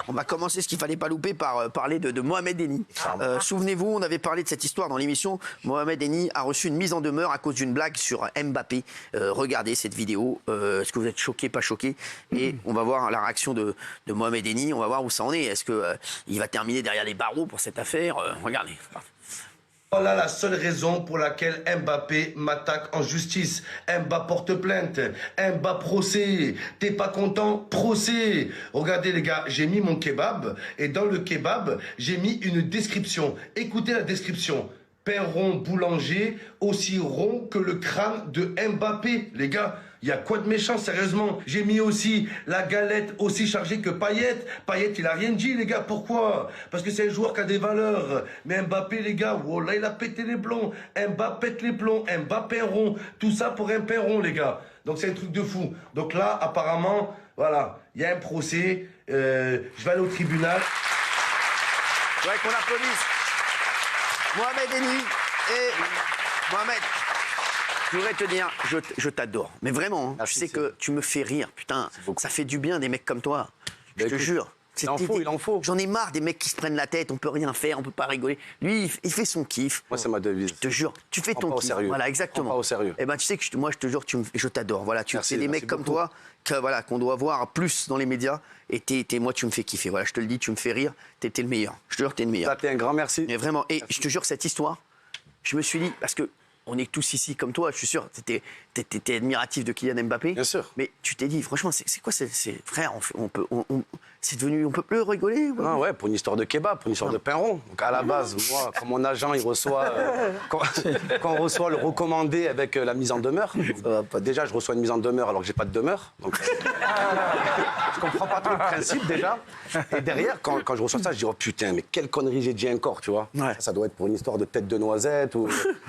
On va commencer ce qu'il fallait pas louper par parler de Mohamed Eni. Souvenez-vous, on avait parlé de cette histoire dans l'émission. Mohamed Eni a reçu une mise en demeure à cause d'une blague sur Mbappé. Regardez cette vidéo. Est-ce que vous êtes choqué, pas choqué? Et on va voir la réaction de Mohamed Eni. On va voir où ça en est. Est-ce qu'il va terminer derrière les barreaux pour cette affaire? Regardez. Voilà la seule raison pour laquelle Mbappé m'attaque en justice. Mbappé porte plainte. Mbappé procès. T'es pas content? Procès. Regardez les gars, j'ai mis mon kebab et dans le kebab, j'ai mis une description. Écoutez la description. Pain rond boulanger, aussi rond que le crâne de Mbappé. Les gars, il y a quoi de méchant, sérieusement? J'ai mis aussi la galette aussi chargée que Payet. Payet, il a rien dit, les gars. Pourquoi? Parce que c'est un joueur qui a des valeurs. Mais Mbappé, les gars, voilà, il a pété les plombs. Mbappé pète les plombs. Mbappé rond. Tout ça pour un pain rond, les gars. Donc c'est un truc de fou. Donc là, apparemment, voilà, il y a un procès. Je vais aller au tribunal. Ouais, qu'on applaudisse Mohamed Eni. Et Mohamed, je voudrais te dire, je t'adore. Mais vraiment, je sais que tu me fais rire. Putain, ça fait du bien des mecs comme toi. Je te jure. Il en faut. J'en ai marre des mecs qui se prennent la tête, on peut rien faire, on peut pas rigoler. Lui, il fait son kiff. Moi, c'est ma devise. Je te jure, tu fais ton kiff. Sérieux. Voilà, exactement. Pas au sérieux. Et ben, tu sais que moi, je te jure, je t'adore. Voilà, c'est des mecs comme toi qu'on doit voir plus dans les médias. Et moi, tu me fais kiffer. Voilà, je te le dis, tu me fais rire. T'es le meilleur. Je te jure, t'es le meilleur. T'es un grand merci. Mais vraiment. Et je te jure, cette histoire, je me suis dit, parce que on est tous ici comme toi, je suis sûr, t'étais admiratif de Kylian Mbappé. Bien sûr. Mais tu t'es dit, franchement, c'est quoi, frère, c'est devenu, on peut plus rigoler. Ouais. Non, ouais, pour une histoire de kebab, pour une histoire de pain rond. Donc à la base, moi, quand mon agent, il reçoit, quand on reçoit le recommandé avec la mise en demeure, déjà, je reçois une mise en demeure alors que j'ai pas de demeure. Donc, je comprends pas trop le principe déjà. Et derrière, quand je reçois ça, je dis, oh putain, mais quelle connerie j'ai dit encore, tu vois. Ouais. Ça doit être pour une histoire de tête de noisette ou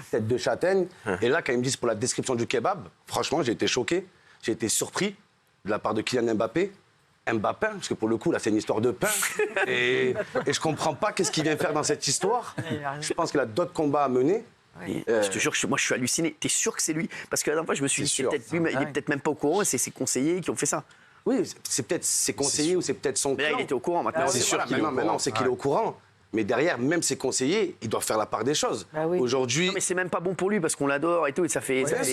tête de châtaigne. Et là, quand ils me disent pour la description du kebab, franchement, j'ai été choqué, j'ai été surpris de la part de Kylian Mbappé. Mbappé, parce que pour le coup, là, c'est une histoire de pain. Et je comprends pas qu'est-ce qu'il vient faire dans cette histoire. Je pense qu'il a d'autres combats à mener. Je te jure, moi, je suis halluciné. T'es sûr que c'est lui? Parce que la dernière fois, je me suis dit, il est peut-être même pas au courant, c'est ses conseillers qui ont fait ça. Oui, c'est peut-être ses conseillers ou c'est peut-être son Mais là, clan. il était au courant maintenant. C'est sûr qu'il est au courant. Maintenant, on sait qu'il est au courant. Mais derrière, même ses conseillers, ils doivent faire la part des choses. Bah oui. Aujourd'hui, Non, mais c'est même pas bon pour lui parce qu'on l'adore et tout. Et ça fait. bien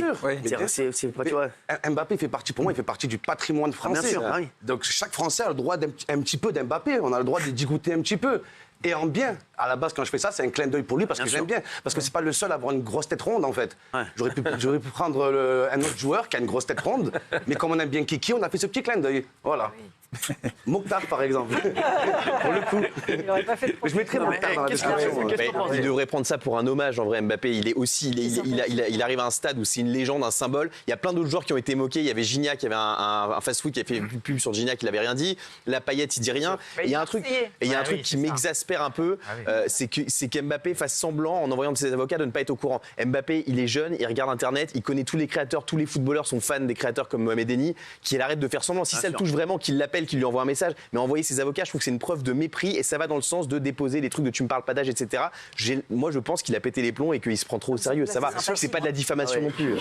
sûr. C'est pas, tu vois. Mbappé fait partie, pour moi, il fait partie du patrimoine français. Bien sûr, oui. Donc chaque Français a le droit un petit peu d'Mbappé. On a le droit d'y goûter un petit peu. Et en bien. À la base, quand je fais ça, c'est un clin d'œil pour lui parce que j'aime bien. Parce que c'est pas le seul à avoir une grosse tête ronde, en fait. Ouais. J'aurais pu prendre un autre joueur qui a une grosse tête ronde. Mais comme on aime bien Kiki, on a fait ce petit clin d'œil. Voilà. Mokhtar, par exemple. Pour le coup. Il n'aurait pas fait de Je mettrais Mokhtar dans la description. Il devrait prendre ça pour un hommage en vrai. Mbappé, il arrive à un stade où c'est une légende, un symbole. Il y a plein d'autres joueurs qui ont été moqués. Il y avait Gignac, qui avait un fast-food qui a fait une pub sur Gignac, il n'avait rien dit. La Payet, il dit rien. Et il y a un truc qui m'exaspère un peu, c'est qu'Mbappé fasse semblant en envoyant de ses avocats de ne pas être au courant. Mbappé, il est jeune, il regarde Internet, il connaît tous les créateurs, tous les footballeurs sont fans des créateurs comme Mohamed Eni, qu'il arrête de faire semblant. Si ça le touche vraiment, qu'il l'appelle, qu'il lui envoie un message. Mais envoyer ses avocats, je trouve que c'est une preuve de mépris et ça va dans le sens de déposer des trucs de tu me parles pas d'âge, etc. Moi, je pense qu'il a pété les plombs et qu'il se prend trop au sérieux. Ça va. C'est pas de la diffamation non plus.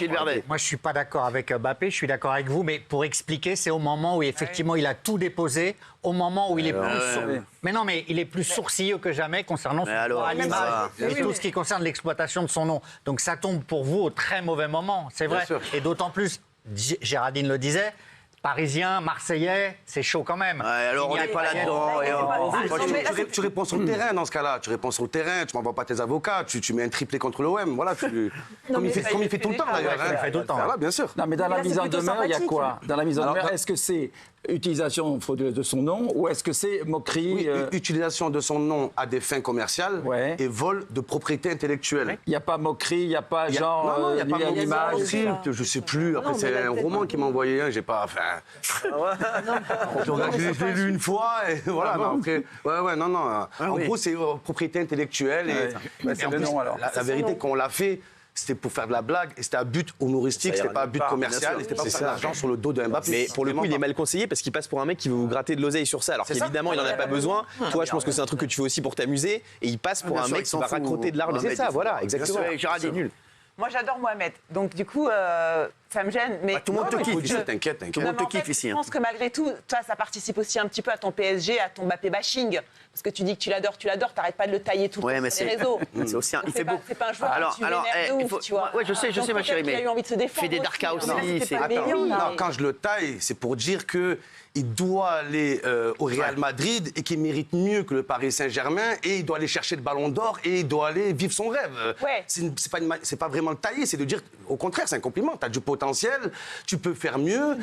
Moi, je suis pas d'accord avec Mbappé, je suis d'accord avec vous, mais pour expliquer, c'est au moment où effectivement il a tout déposé, au moment où il est plus mais non, mais il est plus sourcilleux que jamais concernant son droit à l'image et tout ce qui concerne l'exploitation de son nom. Donc ça tombe pour vous au très mauvais moment, c'est vrai. Et d'autant plus, Géraldine le disait. Parisien, Marseillais, c'est chaud quand même. Alors on n'est pas là-dedans. Tu réponds sur le terrain dans ce cas-là. Tu réponds sur le terrain, tu m'envoies pas tes avocats, tu mets un triplé contre l'OM. Voilà, comme il fait tout le temps d'ailleurs. Il fait tout le temps. Voilà, bien sûr. Non, mais dans la mise en demeure, il y a quoi? Dans la mise en demeure, est-ce que c'est utilisation frauduleuse de son nom ou est-ce que c'est moquerie? Utilisation de son nom à des fins commerciales et vol de propriété intellectuelle. Il n'y a pas moquerie, il n'y a pas genre. Non, il n'y a pas l'image. Je sais plus. Après, c'est un roman qui m'a envoyé un. J'ai pas. Je l'ai lu une fois et voilà. Après, non. En gros, c'est propriété intellectuelle. C'est le nom alors. La vérité qu'on l'a fait. C'était pour faire de la blague, et c'était à but humoristique, c'était pas à but commercial, et c'était pas pour faire de l'argent sur le dos de Mbappé. Mais pour le coup, il est mal conseillé parce qu'il passe pour un mec qui veut vous gratter de l'oseille sur ça, alors qu'évidemment, il en a pas besoin. Toi, je pense que c'est un truc que tu fais aussi pour t'amuser, et il passe pour un mec qui va raccroter de l'argent. C'est ça, voilà, exactement. Gérard est nul. Moi, j'adore Mohamed. Donc, du coup, Ça me gêne, mais... Tout le monde te kiffe. T'inquiète. Tout le monde te En fait, kiffe ici. Je pense que malgré tout, toi, ça participe aussi un petit peu à ton PSG, à ton Mbappé bashing. Parce que tu dis que tu l'adores, t'arrêtes pas de le tailler tout le temps sur les réseaux. C'est aussi il fait beau. C'est pas un joueur tu vénères de ouf, tu vois. Ouais, je sais, ma chérie, mais il a eu envie de se défendre. fait des darkas aussi. Non, quand je le taille, c'est pour dire que il doit aller au Real Madrid et qu'il mérite mieux que le Paris Saint-Germain et il doit aller chercher le Ballon d'Or et il doit aller vivre son rêve. Ouais. C'est pas vraiment le tailler, c'est de dire au contraire, c'est un compliment. Tu as du potentiel, tu peux faire mieux.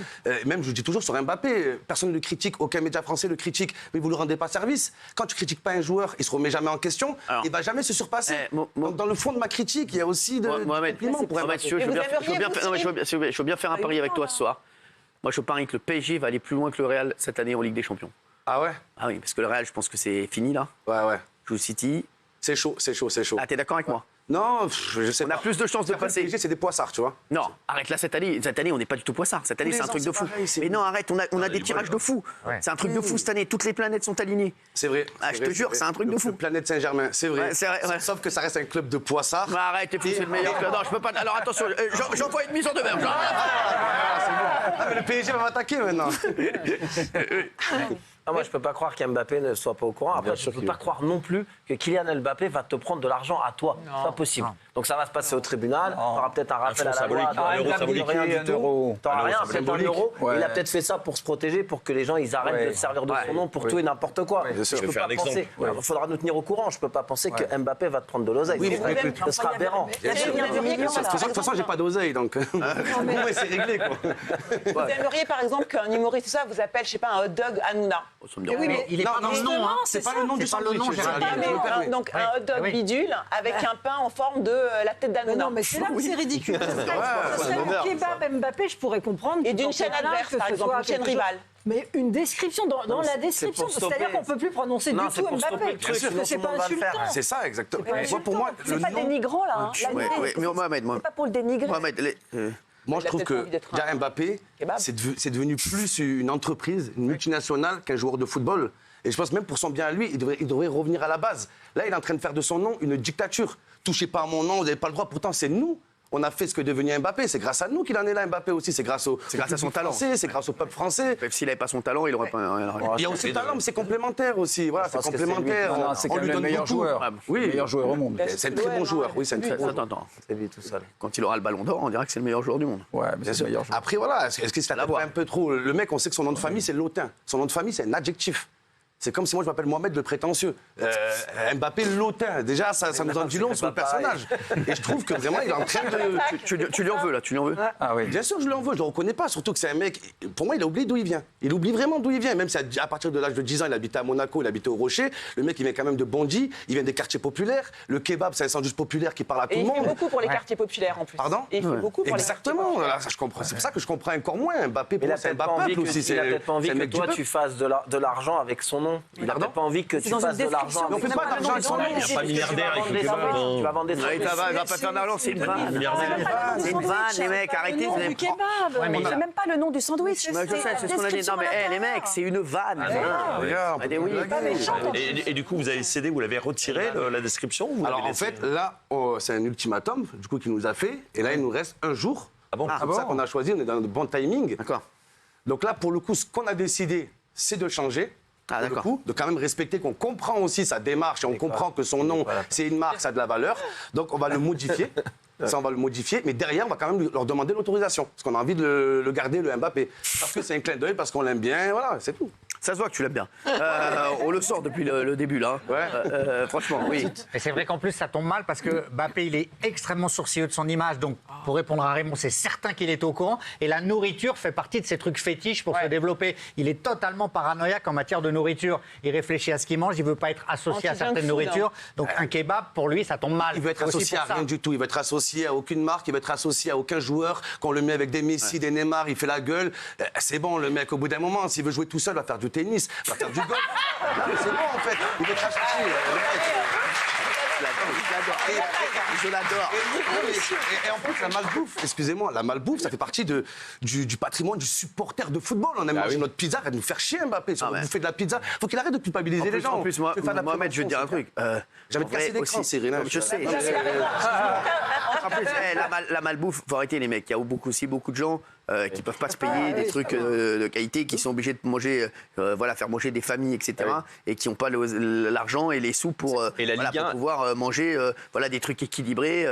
Même je dis toujours sur Mbappé, personne ne le critique, aucun média français le critique, mais vous ne lui rendez pas service. Quand tu critiques pas un joueur, il se remet jamais en question, il va jamais se surpasser. Donc, dans le fond de ma critique, il y a aussi de compliments pour Mbappé. Je veux bien faire un pari avec toi ce soir. Moi, je parie que le PSG va aller plus loin que le Real cette année en Ligue des Champions. Ah ouais? Ah oui, parce que le Real, je pense que c'est fini là. Ouais. Joue City. C'est chaud. Ah, t'es d'accord avec moi? Non, je sais On pas. a plus de chances de Après, passer. le PSG, c'est des poissards, tu vois. Non, arrête là cette année, on n'est pas du tout poissard. Cette année, c'est un truc de fou. Mais non, arrête, on a des tirages de fou. C'est un truc de fou cette année. Toutes les planètes sont alignées. C'est vrai. Ah, je te jure, c'est un truc de fou. Le Planète Saint-Germain, c'est vrai. Ouais, c'est vrai, ouais. Sauf que ça reste un club de poissards. Mais arrête, t'es fou, c'est le meilleur club. Non, je peux pas. Alors attention, j'envoie une mise en demeure. Ah, mais le PSG va m'attaquer maintenant. Ah, moi, je peux pas croire qu'Mbappé ne soit pas au courant. Après, je peux pas croire non plus que Kylian Mbappé va te prendre de l'argent à toi. C'est pas possible. Donc ça va se passer au tribunal. Tu auras peut-être un rappel à la loi. Rien du tout. T'auras rien, peut-être un euro. Il a peut-être fait ça pour se protéger, pour que les gens ils arrêtent de se servir de son nom pour tout et n'importe quoi. Je peux pas penser. Il faudra nous tenir au courant. Je peux pas penser que Mbappé va te prendre de l'oseille. Ce sera aberrant. De toute façon, j'ai pas d'oseille, donc. C'est réglé, quoi. Vous aimeriez, par exemple, qu'un humoriste, tout ça, vous appelle, je sais pas, un hot dog Hanouna. Oui, mais il est pas dans le nom, hein. C'est pas le nom du sandwich. Donc un hot dog bidule avec un pain en forme de la tête d'Hanouna. Non, mais c'est là que c'est ridicule. Un kebab Mbappé, je pourrais comprendre. Et d'une chaîne adverse, par exemple, une chaîne rivale. Mais une description, dans la description, c'est-à-dire qu'on ne peut plus prononcer du tout Mbappé. Parce que c'est pas insultant. C'est ça, exactement. Pour moi, c'est pas dénigrant, là. Mais Mohamed, c'est pas pour le dénigrer. moi, je trouve que déjà Mbappé, c'est devenu plus une entreprise, une multinationale qu'un joueur de football. Et je pense même pour son bien à lui, il devrait revenir à la base. Là, il est en train de faire de son nom une dictature. Touchez pas à mon nom, vous n'avez pas le droit. Pourtant, c'est nous. On a fait ce que est devenu Mbappé. C'est grâce à nous qu'il en est là, Mbappé aussi. C'est grâce à son talent. C'est grâce au peuple français. Même s'il n'avait pas son talent, il n'aurait pas. Il y a aussi le talent, mais c'est complémentaire aussi. Voilà, c'est complémentaire. C'est quand même le meilleur joueur. Oui, le meilleur joueur au monde. C'est un très bon joueur. Oui, c'est un très bon joueur. Attends. C'est lui tout seul. Quand il aura le ballon d'or, on dira que c'est le meilleur joueur du monde. Ouais, mais c'est le meilleur joueur. Après, voilà, est-ce que ça va un peu trop? Le mec, on sait que son nom de famille, c'est Lotin. Son nom de famille, c'est un adjectif. C'est comme si moi je m'appelle Mohamed le prétentieux. Mbappé Lotin. Déjà, ça nous en dit long sur le personnage. Et je trouve que vraiment, il est en train de. Tu lui en veux, là? Tu lui en veux? Ah oui. Bien sûr, je lui en veux. Je le reconnais pas. Surtout que c'est un mec. Pour moi, il a oublié d'où il vient. Il oublie vraiment d'où il vient. Même si à partir de l'âge de 10 ans, il habitait à Monaco, il habitait au Rocher. Le mec, il vient quand même de Bondy. Il vient des quartiers populaires. Le kebab, c'est un sandwich populaire qui parle à tout le monde. Il fait beaucoup pour les quartiers populaires en plus. Pardon? Et il fait beaucoup pour Exactement. Là, ça, je comprends. C'est pour ça que je comprends encore moins. Mbappé, Il a c'est un peut-être pas envie aussi. il a peut-être pas envie que toi tu fasses de l'argent avec son nom. Il a peut-être pas envie que tu fasses de l'argent avec son nom. On fait pas d'argent avec son nom. Il n'y a pas de milliardaire avec le kebab. Tu vas vendre des Il va pas faire d'argent, c'est une vanne. C'est une vanne, les mecs, arrêtez. C'est le nom du kebab. C'est même pas le nom du sandwich. Je sais, c'est ce qu'on a dit. Non, mais les mecs, c'est une vanne. Et du coup, vous avez cédé, vous l'avez retiré, la description? Alors en fait, là, c'est un ultimatum du coup qu'il nous a fait. Et là, il nous reste un jour. Ah bon? C'est pour ça qu'on a choisi, on est dans le bon timing. D'accord. Donc là, pour le coup, ce qu'on a décidé, c'est de changer. Ah, pour le coup, de quand même respecter qu'on comprend aussi sa démarche et on comprend que son nom, c'est une marque, ça a de la valeur. Donc on va le modifier. Ça, on va le modifier, mais derrière, on va quand même leur demander l'autorisation. Parce qu'on a envie de le garder, le Mbappé. Parce que c'est un clin d'œil, parce qu'on l'aime bien, voilà, c'est tout. Ça se voit que tu l'aimes bien. On le sort depuis le début, là. Ouais. Franchement, oui. Et c'est vrai qu'en plus, ça tombe mal parce que Mbappé, il est extrêmement sourcilleux de son image. Donc, pour répondre à Raymond, c'est certain qu'il est au courant. Et la nourriture fait partie de ses trucs fétiches pour se développer. Il est totalement paranoïaque en matière de nourriture. Il réfléchit à ce qu'il mange. Il ne veut pas être associé à certaines nourritures. Donc, un kebab, pour lui, ça tombe mal. Il veut être associé à rien du tout. Il veut être associé à aucune marque. Il veut être associé à aucun joueur. Quand on le met avec des Messi, des Neymar, il fait la gueule. C'est bon, le mec, au bout d'un moment, s'il veut jouer tout seul, il va faire du tennis, il va faire du golf. Non, mais c'est bon, en fait. Il veut être associé. Je l'adore. Et en plus, la malbouffe, excusez-moi, la malbouffe, ça fait partie du patrimoine du supporter de football. On aime manger notre pizza, arrête de nous faire chier Mbappé. Si on bouffer de la pizza, faut qu'il arrête de culpabiliser les gens. En plus, Mohamed, je vais te dire un truc. J'avais cassé l'écran, Cyril. Je sais. En plus, la malbouffe, faut arrêter les mecs. Il y a beaucoup de gens qui peuvent pas se payer des trucs de qualité, qui sont obligés de manger, faire manger des familles, etc. Et qui n'ont pas l'argent et les sous pour pouvoir manger des trucs équilibrés,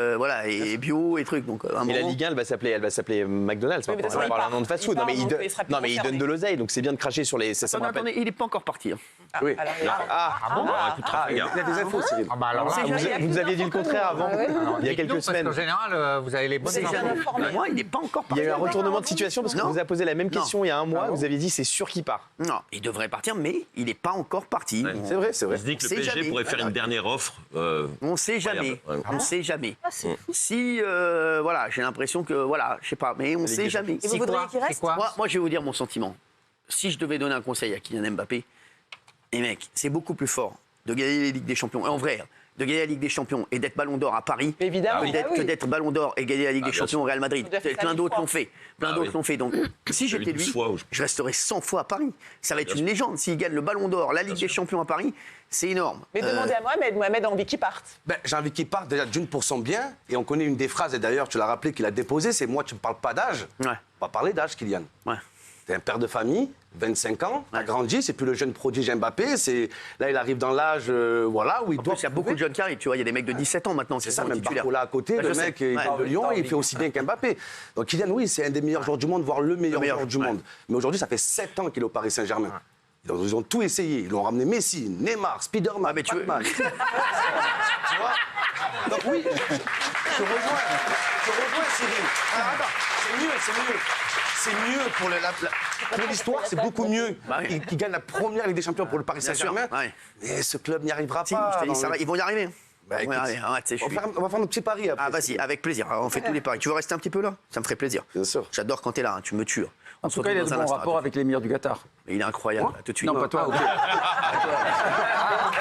et bio et trucs. Donc, et la Ligue 1, elle va s'appeler McDonald's. On va parler un nom de fast-food. Non, mais il donne de l'oseille, donc c'est bien de cracher sur les. Attendez, il n'est pas encore parti. Oui. Il y a des infos, Cyril. Vous aviez dit le contraire avant, il y a quelques semaines. En général, vous avez les bonnes infos. Moi, il n'est pas encore parti. Il y a eu un retournement de situation parce qu'on vous a posé la même question il y a un mois. Vous aviez dit c'est sûr qu'il part. Non, il devrait partir, mais il n'est pas encore parti. C'est vrai, c'est vrai. On se dit que le PSG pourrait faire une dernière offre. On ne sait jamais. On ne sait jamais. Si, j'ai l'impression que, je sais pas, mais on ne sait jamais. Et vous voudriez qu'il reste ? Moi, je vais vous dire mon sentiment. Si je devais donner un conseil à Kylian Mbappé, les mecs, c'est beaucoup plus fort de gagner les Ligues des Champions. Et en vrai, de gagner la Ligue des Champions et d'être Ballon d'Or à Paris, évidemment, que d'être Ballon d'Or et gagner la Ligue des Champions au Real Madrid. Plein d'autres l'ont fait. Donc, si j'étais lui, je resterais 100 fois à Paris. Ça va être une légende. S'il gagne le Ballon d'Or, la Ligue des Champions à Paris, c'est énorme. Mais demandez à Mohamed. Mohamed a envie qu'il parte. J'ai envie qu'il parte déjà d'une pour son bien. Et on connaît une des phrases, et d'ailleurs, tu l'as rappelé, qu'il a déposée, c'est « Moi, tu ne me parles pas d'âge ». On va parler d'âge, Kylian. T'es un père de famille, 25 ans, t'as grandi, c'est plus le jeune prodige Mbappé, là il arrive dans l'âge où il doit. Il y a beaucoup de jeunes qui arrivent, tu vois, il y a des mecs de 17 ans maintenant. C'est ça, même Barcola à côté, le mec il est de Lyon, il fait aussi bien qu'Mbappé. Donc Kylian, oui, c'est un des meilleurs joueurs du monde, voire le meilleur joueur du monde. Mais aujourd'hui, ça fait 7 ans qu'il est au Paris Saint-Germain. Ils ont tout essayé, ils l'ont ramené Messi, Neymar, Spiderman, Batman. Tu vois. Donc oui, je rejoins Cyril. Alors attends, c'est mieux pour l'histoire, c'est beaucoup mieux qu'il gagne la première Ligue des Champions pour le Paris Saint-Germain. Mais ce club n'y arrivera pas. Ils vont y arriver. On va faire notre petit pari après. Ah, vas-y, avec plaisir. On fait tous les paris. Tu veux rester un petit peu là ? Ça me ferait plaisir. Bien sûr. J'adore quand t'es là, tu me tues. En tout cas, il a de bons rapports avec l'émir du Qatar. Il est incroyable, tout de suite. Non, pas toi.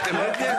T'aimerais bien.